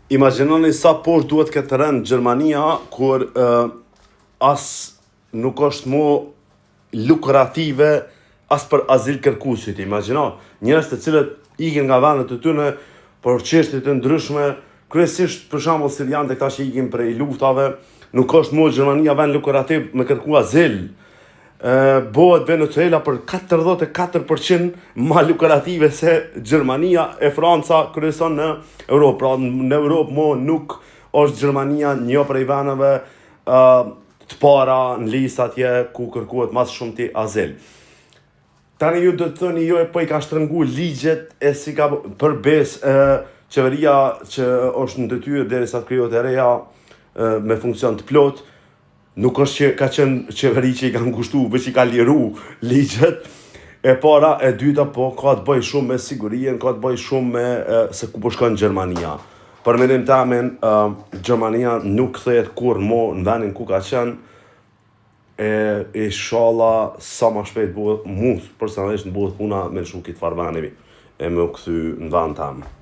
Imagjinoni sa poshtë duhet këtë rënd Gjermania kur as nuk është mo lukrative as për azil kërkuesit. Imagjino, njerëz të cilët ikin nga vendet e tyre për çështje të ndryshme, kryesisht për shembull sirianë këta që ikin prej luftave, nuk është mo Gjermania vend lukrativ me kërku azil. Bëhet Venezuela për 44% ma lukrative se Gjermania e Franca kryeson në Europë. Pra në Europë mo nuk është Gjermania një prej vendeve të para në listë atje ku kërkohet mas shumë ti azil. Tani ju do të thoni jo po I ka shtrëngu ligjet e si ka përbes qeveria që është në detyrë derisa të krijohet e reja me funksion të plot. Nuk është që ka qenë qeveri që I ka ngushtu, veç I ka liru ligjet. E para, e dyta, po ka të bëj shumë me sigurien, ka të bëj shumë me se ku po shkon Gjermania. Për mendim tamin, Gjermania nuk kthehet kur mo në vendin ku ka qenë. Inshallah sa ma shpejt bëhet, mu personalisht në bëhet puna me lëshu këtë farë vendimi e me u kthy në vend tamë.